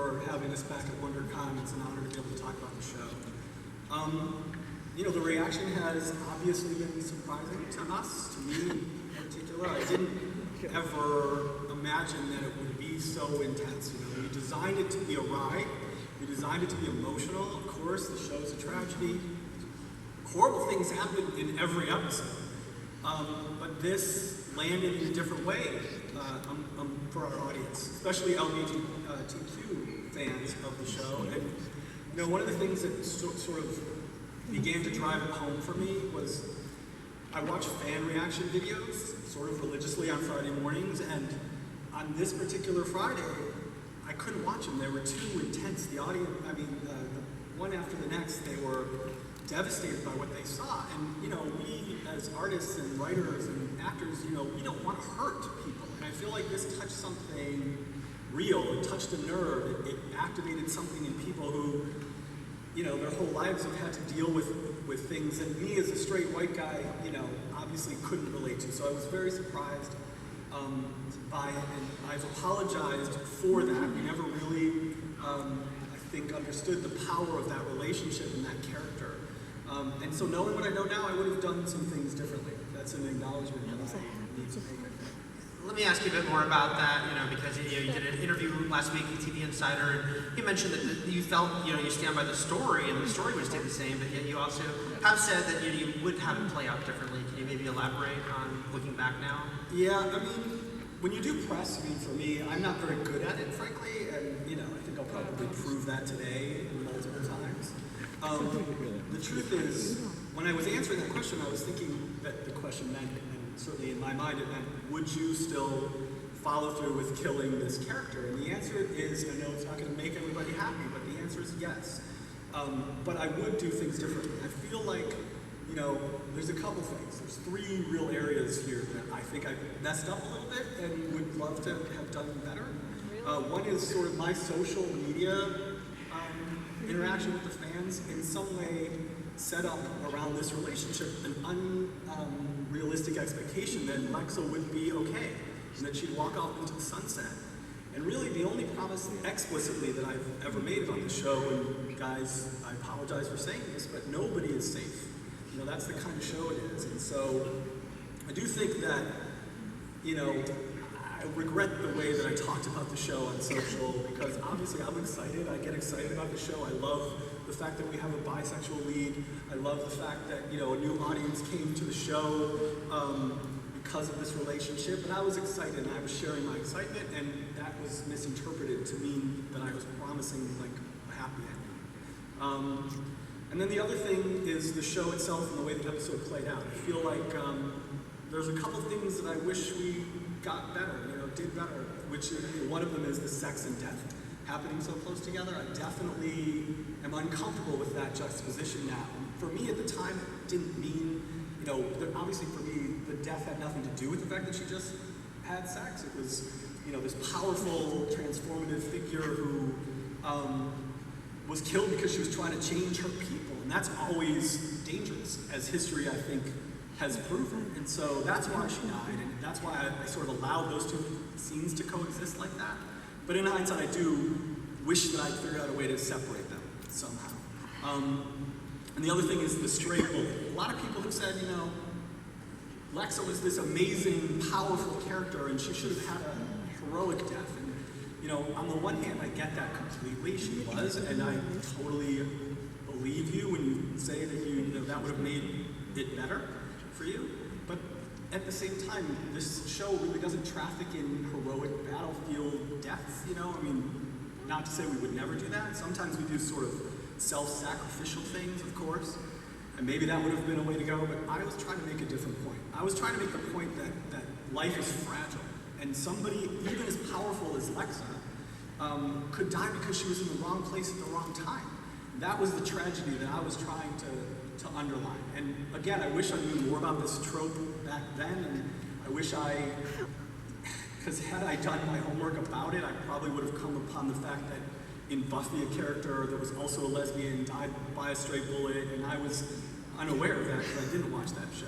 for having us back at WonderCon. It's an honor to be able to talk about the show. The reaction has obviously been surprising to us, to me in particular. I didn't ever imagine that it would be so intense. We designed it to be a ride. We designed it to be emotional. Of course, the show's a tragedy. Horrible things happen in every episode. But this landed in a different way for our audience, especially LGBTQ fans of the show. And one of the things that sort of began to drive it home for me was I watch fan reaction videos sort of religiously on Friday mornings, and on this particular Friday, I couldn't watch them. They were too intense. The audience, the one after the next, they were devastated by what they saw. And we as artists and writers and actors, we don't want to hurt people. And I feel like this touched something real. It touched a nerve. It activated something in people who, their whole lives have had to deal with things that me as a straight white guy, obviously couldn't relate to. So I was very surprised by it, and I've apologized for that. We never really, I think, understood the power of that relationship and that character. And so knowing what I know now, I would have done some things differently. That's an acknowledgement that I need to make, I think. Let me ask you a bit more about that, because you did an interview last week with TV Insider, and you mentioned that you felt, you stand by the story, and the story would stay the same, but yet you also have said that you would have it play out differently. Can you maybe elaborate on looking back now? Yeah, when you do press, for me, I'm not very good at it, frankly, and, I think I'll probably prove that today multiple times. The truth is, when I was answering that question, I was thinking that the question meant, and certainly in my mind it meant, would you still follow through with killing this character? And the answer is, I know it's not going to make everybody happy, but the answer is yes. But I would do things differently. I feel like, there's a couple things. There's three real areas here that I think I've messed up a little bit and would love to have done better. One is sort of my social media interaction with the fans in some way set up around this relationship an unrealistic expectation that Lexa would be okay and that she'd walk off into the sunset. And really the only promise explicitly that I've ever made about the show, and guys, I apologize for saying this, but nobody is safe. That's the kind of show it is. And so I do think that, I regret the way that I talked about the show on social, because obviously I'm excited. I get excited about the show. I love the fact that we have a bisexual lead. I love the fact that, a new audience came to the show because of this relationship. And I was excited, and I was sharing my excitement, and that was misinterpreted to mean that I was promising, a happy ending. And then the other thing is the show itself and the way the episode played out. I feel like there's a couple things that I wish we got better, did better, which one of them is the sex and death happening so close together. I definitely am uncomfortable with that juxtaposition now. For me at the time, it didn't mean, obviously for me, the death had nothing to do with the fact that she just had sex. It was, this powerful, transformative figure who was killed because she was trying to change her people. And that's always dangerous, as history, I think, has proven. And so that's why she died, and that's why I sort of allowed those two scenes to coexist like that. But in hindsight, I do wish that I'd figured out a way to separate them somehow. And the other thing is the straight bully. A lot of people have said, Lexa was this amazing, powerful character, and she should have had a heroic death. And, on the one hand, I get that completely. She was, and I totally believe you when you say that that would have made it better for you. But at the same time, this show really doesn't traffic in heroic battlefield deaths, not to say we would never do that. Sometimes we do sort of self-sacrificial things, of course, and maybe that would have been a way to go, but I was trying to make a different point. I was trying to make the point that life is fragile, and somebody, even as powerful as Lexa, could die because she was in the wrong place at the wrong time. That was the tragedy that I was trying to underline. And again, I wish I knew more about this trope back then, and I wish because had I done my homework about it, I probably would have come upon the fact that in Buffy, a character that was also a lesbian died by a straight bullet, and I was unaware of that because I didn't watch that show.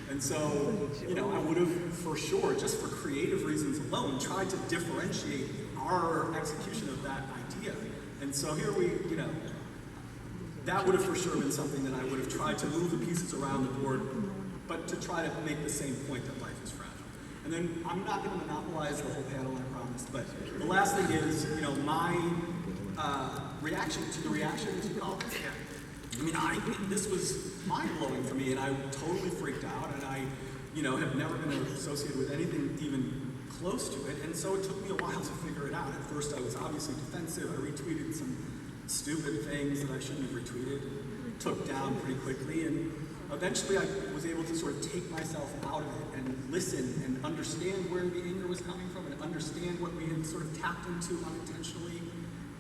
And so, I would have, for sure, just for creative reasons alone, tried to differentiate our execution of that idea. And so here that would have for sure been something that I would have tried to move the pieces around the board, but to try to make the same point that life is fragile. And then I'm not going to monopolize the whole panel, I promised, but the last thing is, my reaction to the reaction to college. This was mind-blowing for me, and I totally freaked out, and I, have never been associated with anything even close to it, and so it took me a while to figure it out. At first, I was obviously defensive. I retweeted some stupid things that I shouldn't have retweeted, took down pretty quickly, and eventually I was able to sort of take myself out of it and listen and understand where the anger was coming from and understand what we had sort of tapped into unintentionally.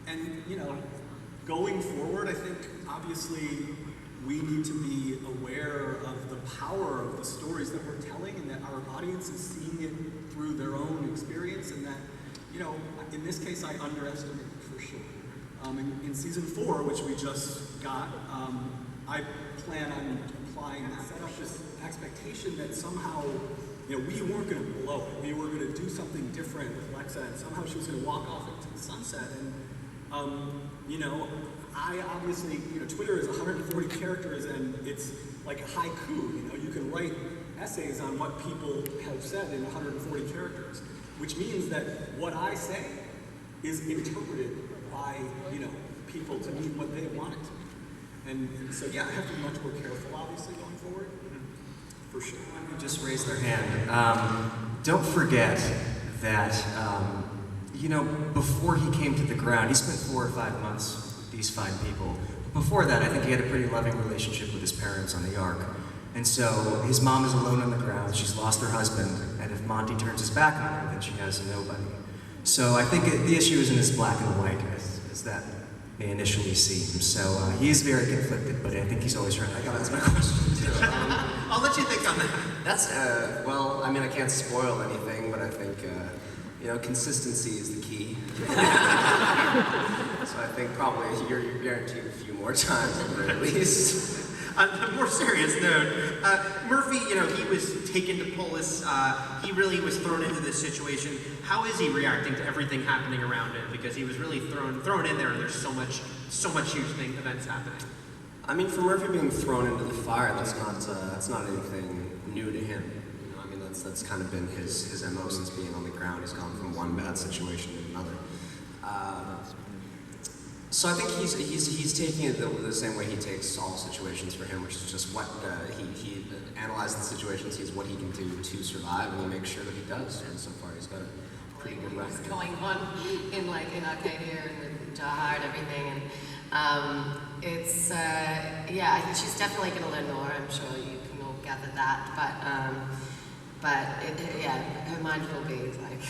And, going forward, I think obviously we need to be aware of the power of the stories that we're telling and that our audience is seeing it through their own experience, and that, in this case, I underestimated for sure. In season 4, which we just got, I plan on applying that, set up this expectation that somehow, we weren't going to blow it. We were going to do something different with Lexa, and somehow she was going to walk off into the sunset. And, I obviously, Twitter is 140 characters, and it's like a haiku. You can write essays on what people have said in 140 characters, which means that what I say is interpreted by, people to mean what they want it to mean. And so, yeah, I have to be much more careful, obviously, going forward. For sure. Who just raised their hand. Don't forget that, before he came to the ground, he spent 4 or 5 months with these fine people. But before that, I think he had a pretty loving relationship with his parents on the Ark. And so his mom is alone on the ground, she's lost her husband, and if Monty turns his back on her, then she has nobody. So I think the issue isn't as black and white as that may initially seem. So he is very conflicted, but I think he's always trying to, that's my question too. I'll let you think on that. That's, I can't spoil anything, but I think, consistency is the key. So I think probably you're guaranteed a few more times at least. On a more serious note, Murphy, he was taken to Polis. He really was thrown into this situation. How is he reacting to everything happening around him? Because he was really thrown in there, and there's so much huge events happening. For Murphy being thrown into the fire, that's not anything new to him. That's kind of been his MO since being on the ground. He's gone from one bad situation to another. So I think he's taking it the same way he takes all situations for him, which is just what he analyzes the situation, sees what he can do to survive, and he makes sure that he does. And so far, he's got a pretty good record. What's going on in Arcadia and with Jaha and everything, and I think she's definitely going to learn more. I'm sure you can all gather that, but her mind will be like.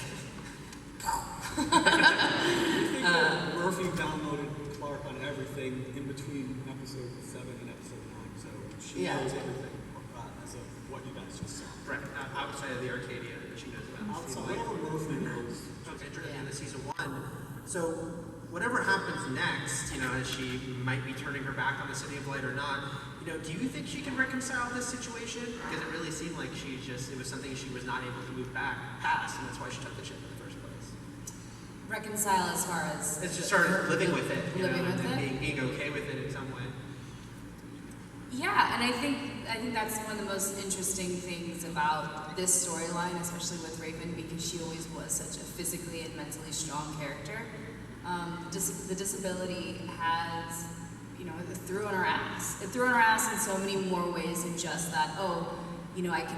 Murphy downloaded Clark on everything in between episode 7 and episode 9, so she knows everything as of what you guys just saw. Right, outside of the Arcadia, she knows about. Outside of Murphy knows. Okay, in the season 1. So whatever happens next, as she might be turning her back on the City of Light or not, do you think she can reconcile this situation? Because it really seemed like it was something she was not able to move back past, and that's why she took the ship in the first place. Reconcile as far as it's just started living with it, being okay with it in some way. Yeah, and I think that's one of the most interesting things about this storyline, especially with Raven, because she always was such a physically and mentally strong character. The disability has, it threw on her ass. It threw on her ass in so many more ways than just that.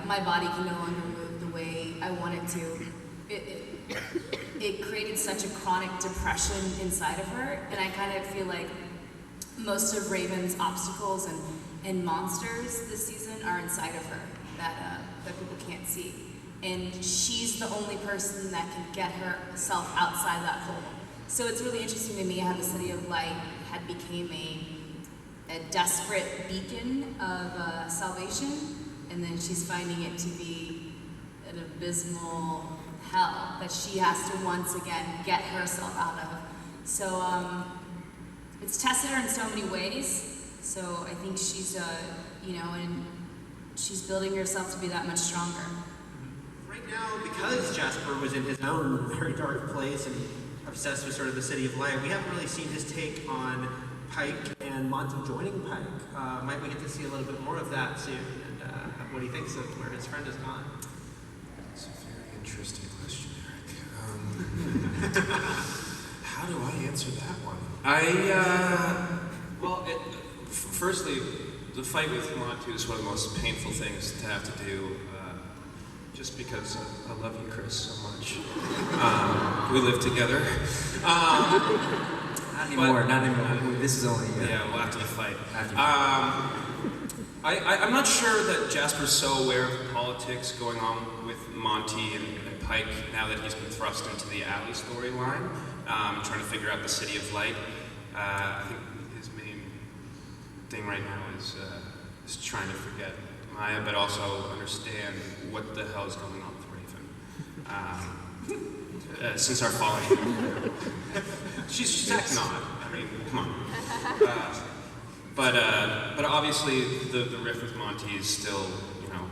My body can no longer move the way I want it to. It created such a chronic depression inside of her, and I kind of feel like most of Raven's obstacles and monsters this season are inside of her that people can't see, and she's the only person that can get herself outside that hole. So it's really interesting to me how the City of Light had became a desperate beacon of salvation, and then she's finding it to be an abysmal hell that she has to once again get herself out of. So it's tested her in so many ways. So I think she's, and she's building herself to be that much stronger. Right now, because Jasper was in his own very dark place and obsessed with sort of the City of Light, we haven't really seen his take on Pike and Monty joining Pike. Might we get to see a little bit more of that soon? And what he thinks of where his friend has gone? It's a very interesting question, Eric. How do I answer that one? Firstly, the fight with Monty is one of the most painful things to have to do, just because I love you, Chris, so much. We live together. Not anymore. This is only... Yeah, well, after the fight. I'm not sure that Jasper's so aware of the politics going on with Monty and Pike now that he's been thrust into the Alley storyline, trying to figure out the City of Light. I think his main thing right now is trying to forget Maya, but also understand what the hell is going on with Raven. Since our falling, she's acting odd. I mean, come on. But obviously the riff with Monty is still,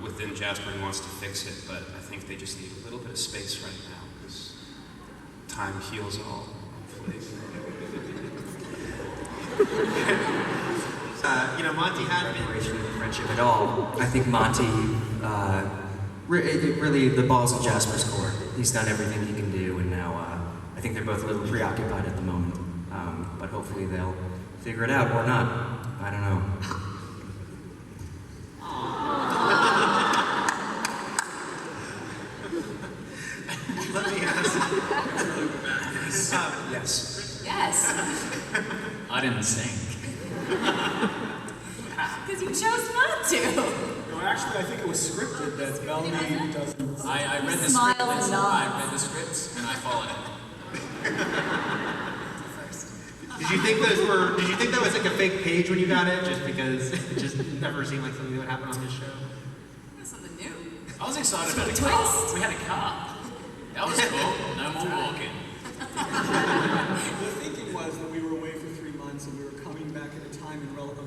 within Jasper and wants to fix it. But I think they just need a little bit of space right now because time heals all. Hopefully. Monty had been Separation of friendship at all. I think Monty, really, the ball's in Jasper's court. He's done everything he can do, and now I think they're both a little preoccupied at the moment. But hopefully they'll figure it out or not. I don't know. Let me ask. Yes. Yes, I didn't sing. because you chose not to. No, actually, I think it was scripted that Bellamy doesn't. I read the Smile script. and nod. I read the scripts and I followed it. Did you think that was like a fake page when you got it, just because it just never seemed like something that would happen on this show? That's something new. I was excited about a Twist. car. We had a car. That was cool. No more walking. The thinking was that we were away for 3 months and we were coming back at a time of relative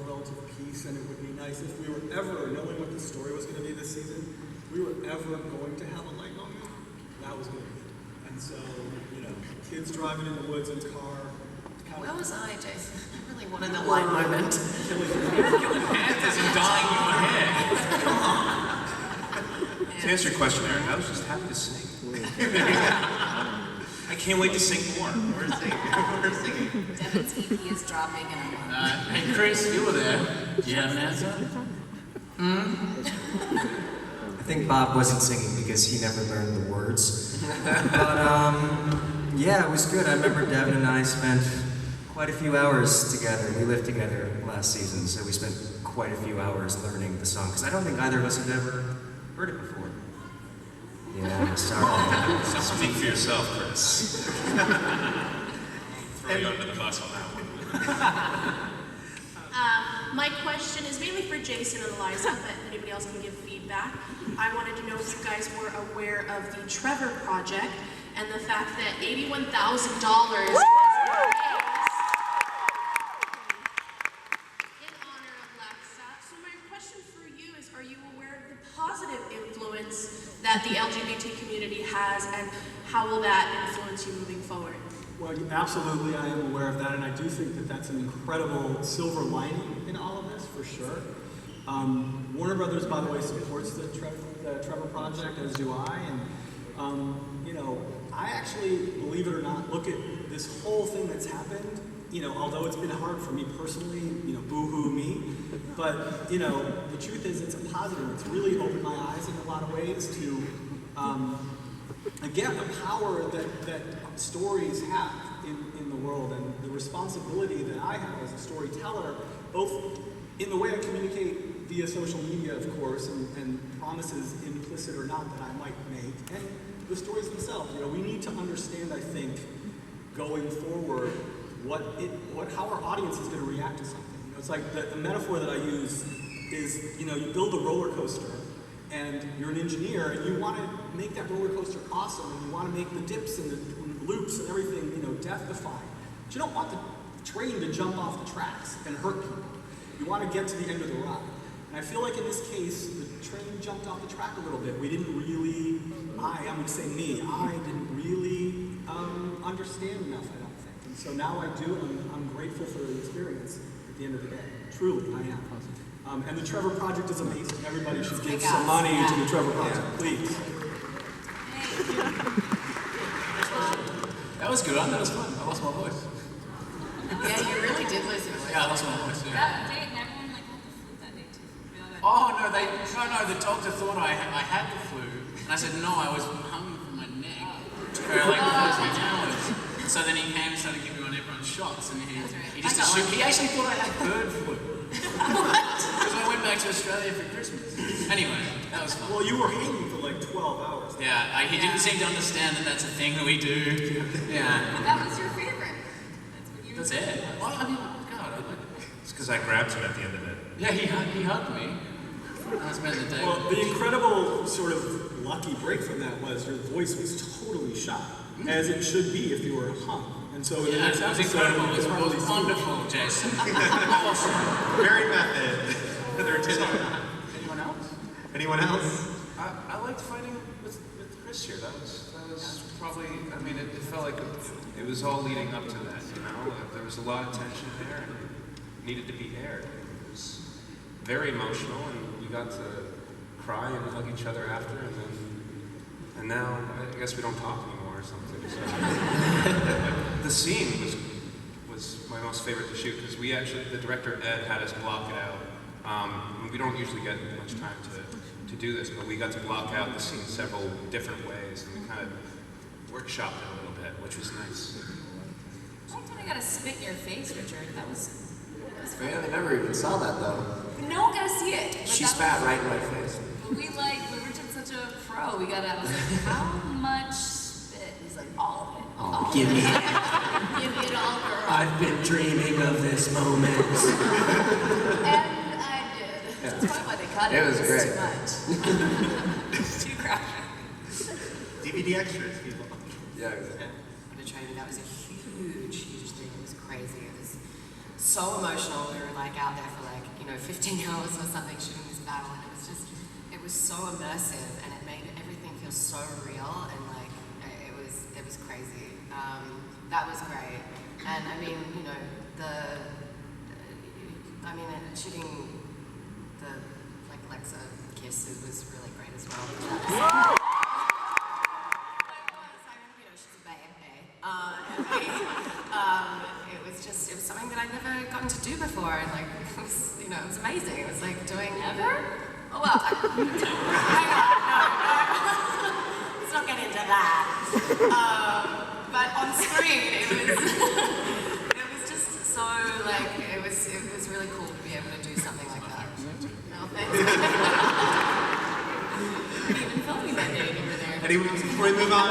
peace, and it would be nice if we were ever, knowing what the story was going to be this season, we were ever going to have a light moment. That was going to be it. And so, kids driving in the woods in a car. Where was I, Jason? I really wanted a light moment. Killing panthers and dyeing your hair. To answer your question, Eric, I was just happy to sing. I can't wait to sing more. We're singing. Devin's EP is dropping in a month. Hey Chris, you were there. Do you have an answer? I think Bob wasn't singing because he never learned the words. But yeah, it was good. I remember Devin and I spent quite a few hours together. We lived together last season, so we spent quite a few hours learning the song because I don't think either of us had ever heard it before. Yeah, sorry. Speak for yourself, Chris. Throw you under the bus on that one. My question is mainly for Jason and Eliza, but anybody else can give feedback. I wanted to know if you guys were aware of the Trevor Project and the fact that $81,000 was raised in honor of Lexa. So my question for you is, are you aware of the positive influence that the LGBT community has, and how will that influence you moving forward? Well, absolutely, I am aware of that, and I do think that that's an incredible silver lining in all of this, for sure. Warner Brothers, by the way, supports the Trevor Project, as do I, and I actually, believe it or not, look at this whole thing that's happened, although it's been hard for me personally, boo-hoo me, but, the truth is it's a positive. It's really opened my eyes in a lot of ways to, again, the power that stories have in the world, and the responsibility that I have as a storyteller, both in the way I communicate via social media, of course, and promises, implicit or not, that I might make, and the stories themselves. We need to understand, I think, going forward, how our audience is going to react to something. It's like the metaphor that I use is, you build a roller coaster, and you're an engineer, and you want to make that roller coaster awesome, and you want to make the dips and the loops and everything, death-defying. But you don't want the train to jump off the tracks and hurt people. You want to get to the end of the ride. And I feel like in this case, the train jumped off the track a little bit. We didn't really, I'm going to say me, I didn't really understand enough, I don't think. And so now I do, and I'm grateful for the experience at the end of the day. Truly, I am. And the Trevor Project is amazing. Everybody should give some money to the Trevor Project, please. That was good. I thought it was fun. I lost my voice. Yeah, you really did lose your voice. Yeah, I lost my voice. Yeah. That day, and everyone like had the flu that day too. You know that? Oh no, the doctor thought I had the flu, and I said no, I was hung from my neck for like 13 hours. So then he came and started giving everyone shots, and he just assumed, he actually thought I had bird flu. Because I went back to Australia for Christmas. Anyway, that was fun. Well, you were hanging for like 12 hours. Yeah, he didn't seem to understand that that's a thing that we do. Yeah. That was your favorite. That's what you That's it. Well, I mean, God, I like it. It's because I grabbed him at the end of it. Yeah, he hugged me. I spent the day. Well, the incredible sort of lucky break from that was your voice was totally shot, as it should be if you were hung. And so in the next it was episode, incredible. you It can hardly was see wonderful, Jason. Awesome. Very method. Anyone else? Anyone else? I liked fighting with Chris here. That was probably. I mean, it felt like it was all leading up to that. You know, there was a lot of tension there, and it needed to be aired. It was very emotional, and we got to cry and hug each other after, and now I guess we don't talk anymore or something. So. The scene was my most favorite to shoot because the director Ed had us block it out. We don't usually get much time to do this, but we got to block out the scene several different ways, and we kind of workshopped it a little bit, which was nice. I liked when I got to spit in your face, Richard. That was Yeah, they never even saw that though. no one got to see it. But She that spat was- right in my face. But Richard's such a pro. I was like, how much spit? He's like, all of it. Oh, give me it. Give me it all, girl. I've been dreaming of this moment. And I did. That's probably why they cut it. It was great. Too much. Too crowded. DVD extras, people. Yeah. The training, that was a huge thing. It was crazy. It was so emotional. We were like out there for 15 hours or something shooting this battle, and it was so immersive, and it made everything feel so real, and it was crazy. That was great. And I mean, shooting the Lexa kiss was really great as well. She's a babe. It was something that I'd never gotten to do before, and it was amazing. It was like doing Ever? Oh well, hang on, no. Let's not get into that. But on screen, it was just so it was really cool to be able to do something like that. No, thanks. Even filming that day over there. Anyone else before we move on?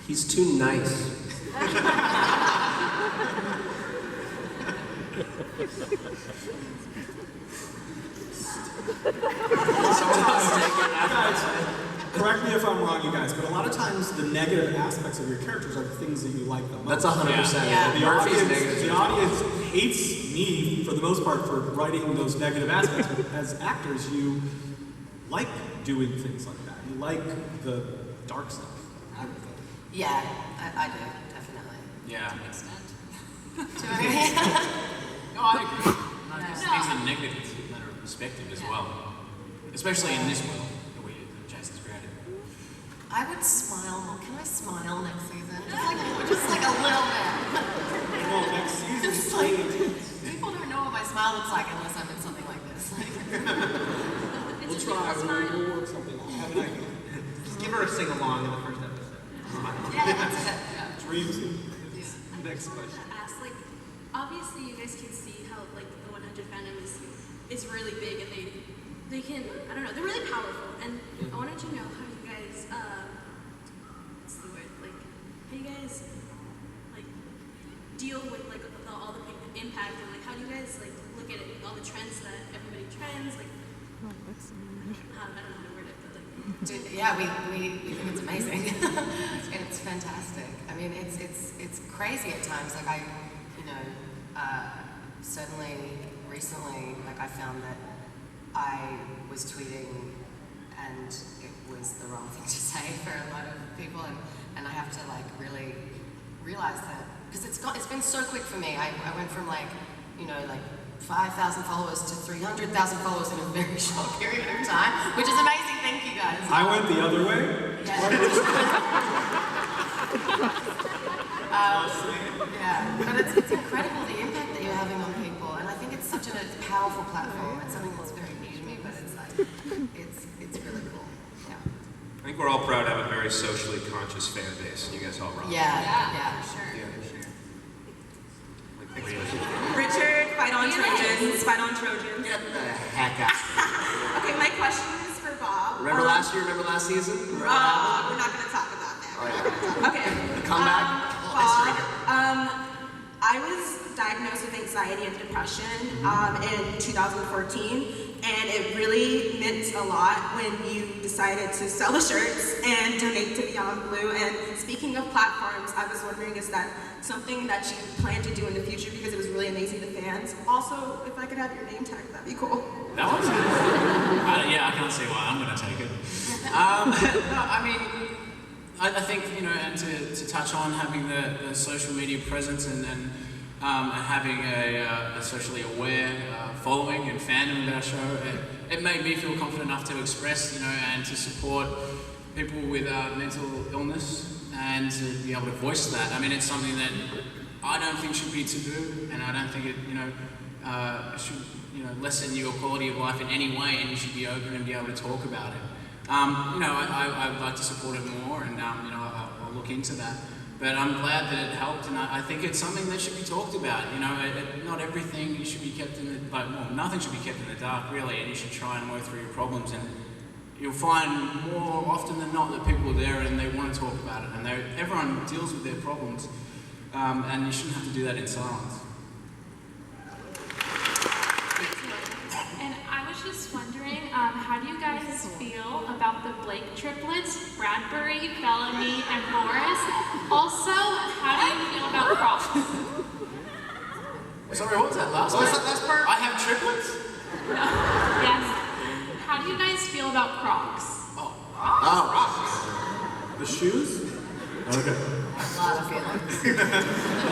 He's too nice. Correct me if I'm wrong, you guys, but a lot of times the negative aspects of your characters are the things that you like the most. That's 100%. Yeah. The Murphy's audience, negative. the audience hates me, for the most part, for writing those negative aspects, but as actors, you like doing things like that. You like the dark stuff. I would think. Yeah, I do, definitely. Yeah. Do I? No, I agree. No, these things are negative. It's a matter of perspective as well. Especially in this world that Jason's created. I would smile more. Can I smile next season? Just like a little bit. Well, next season, Just like, people don't know what my smile looks like unless I'm in something like this. we'll try. We'll work something out. Have an idea. Just give her a sing-along in the first episode. Yeah, that's it. Yeah. Dreams. Yeah. Next question. Obviously you guys can see how the 100 fandom is really big, and they can, I don't know, they're really powerful, and I wanted to know how you guys what's the word, how you guys deal with all the impact, and how do you guys look at it, all the trends that everybody trends, I don't know how to word it, but Dude, yeah, we think it's amazing. It's fantastic. I mean, it's crazy at times. certainly recently, like I found that I was tweeting and it was the wrong thing to say for a lot of people, and I have to like really realize that, because it's been so quick for me. I went from like 5,000 followers to 300,000 followers in a very short period of time, which is amazing. Thank you guys. I went the other way. Yeah, but it's incredible the impact that you're having on people, and I think it's such a powerful platform. It's something that's very new to me, but it's like it's really cool. Yeah. I think we're all proud to have a very socially conscious fan base. You guys all rock. Yeah. For sure. Richard, fight on Trojans, fight on Trojans. Get the heck out. Okay, my question is for Bob. Remember last year? Remember last season? We're not going to talk about that. Oh, yeah. Okay. The comeback? Bob, I was diagnosed with anxiety and depression in 2014, and it really meant a lot when you decided to sell the shirts and donate to Beyond Blue. And speaking of platforms, I was wondering, is that something that you plan to do in the future, because it was really amazing to fans? Also, if I could have your name tag, that'd be cool. That was yeah, I can't see why I'm going to take it. No, I mean, I think, and to touch on having the social media presence and having a socially aware following and fandom of our show, it made me feel confident enough to express, and to support people with mental illness and to be able to voice that. I mean, it's something that I don't think should be taboo, and I don't think it, should, lessen your quality of life in any way, and you should be open and be able to talk about it. I'd like to support it more, and I'll look into that. But I'm glad that it helped, and I think it's something that should be talked about. Not everything should be kept in the nothing should be kept in the dark, really, and you should try and work through your problems. And you'll find more often than not that people are there and they want to talk about it, and everyone deals with their problems, and you shouldn't have to do that in silence. And I was just wondering, how do you guys feel about the Blake triplets, Bradbury, Bellamy, and Morris? Also, how do you feel about Crocs? Sorry, what was that last part? What was that last part? I have triplets? Yes. How do you guys feel about Crocs? The shoes? Okay. A lot of feelings.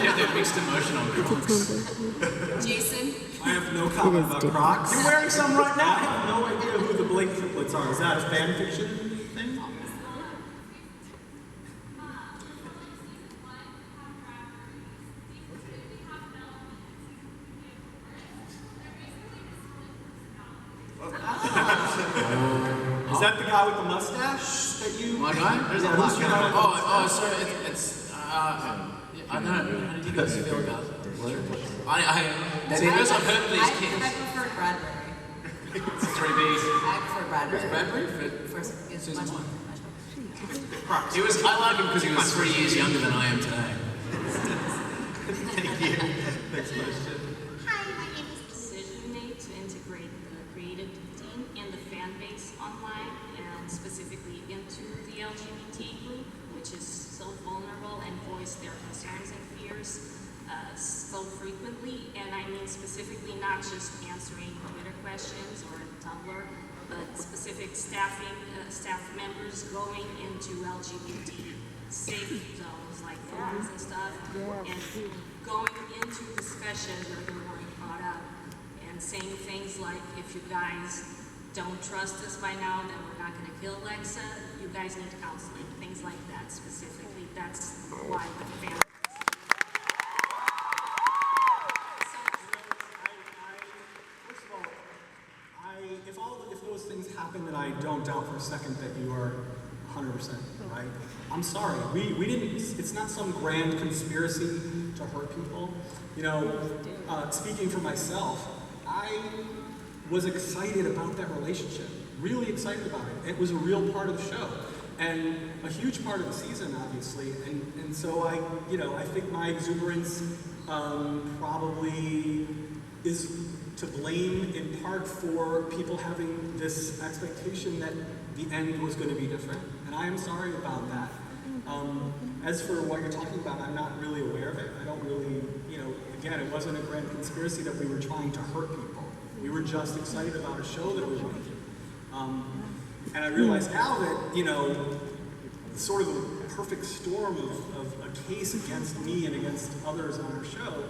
Yeah, they're mixed emotion on Crocs. Jason? I have no comment about Crocs. You're wearing some right now. I have no idea who the Blake triplets are. Is that a fan fiction thing? Is that the guy with the mustache that you? My guy? There's a lot going on. So it's I don't know. How did you guys feel about it? I've heard these kids. I prefer Bradbury. It's 3Bs. I prefer Bradbury. Bradbury? It's much more. I like him because he was 3 years younger than I am today. Thank you. Next question. Hi, my name is decision made to integrate the creative team and the fan base online, and specifically into the LGBT group, which is so vulnerable and voice their concerns and fears so frequently. And I mean specifically not just answering Twitter questions or Tumblr, but specific staff members going into LGBT safe zones like forums and stuff, and going into discussions that are being brought up and saying things like, if you guys don't trust us by now, then we're not going to kill Alexa. You guys need counseling, things like that specifically. That's why the fan. If those things happen, then I don't doubt for a second that you are 100% right. I'm sorry. We didn't. It's not some grand conspiracy to hurt people. Speaking for myself, I was excited about that relationship. Really excited about it. It was a real part of the show, and a huge part of the season, obviously. And so I think my exuberance probably is to blame in part for people having this expectation that the end was going to be different. And I am sorry about that. As for what you're talking about, I'm not really aware of it. I don't really, again, it wasn't a grand conspiracy that we were trying to hurt people. We were just excited about a show that we wanted. And I realize now that, sort of the perfect storm of a case against me and against others on our show,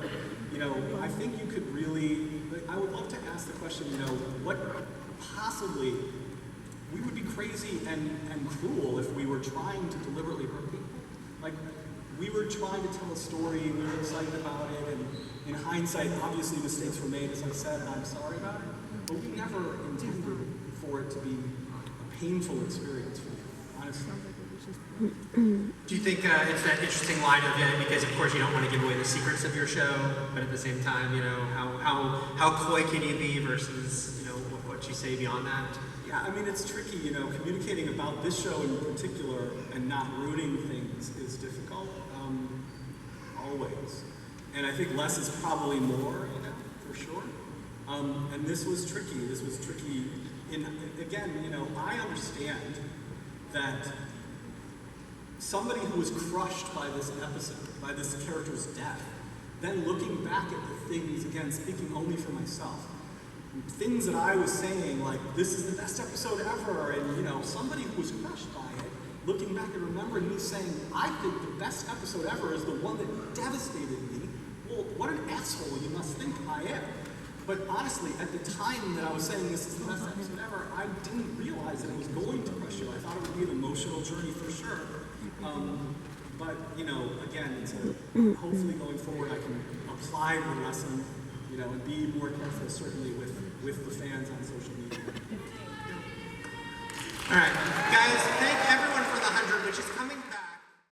I think you could really, I would love to ask the question, what possibly, we would be crazy and cruel if we were trying to deliberately hurt people. Like, we were trying to tell a story, we were excited about it, and in hindsight, obviously mistakes were made, as I said, and I'm sorry about it, but we never intended for it to be a painful experience for you, honestly. Do you think it's that interesting line of it, because of course you don't want to give away the secrets of your show, but at the same time, how coy can you be versus, what you say beyond that? Yeah, I mean, it's tricky, communicating about this show in particular and not ruining things is difficult, always. And I think less is probably more, for sure. And this was tricky. Again, I understand that somebody who was crushed by this episode, by this character's death, then looking back at the things, again, speaking only for myself, things that I was saying, like, this is the best episode ever, and, somebody who was crushed by it, looking back and remembering me saying, I think the best episode ever is the one that devastated me. Well, what an asshole you must think I am. But honestly, at the time that I was saying this is the best episode ever, I didn't realize that it was going to crush you. I thought it would be an emotional journey for sure. But, again, it's hopefully going forward I can apply the lesson, and be more careful, certainly, with the fans on social media. All right, guys.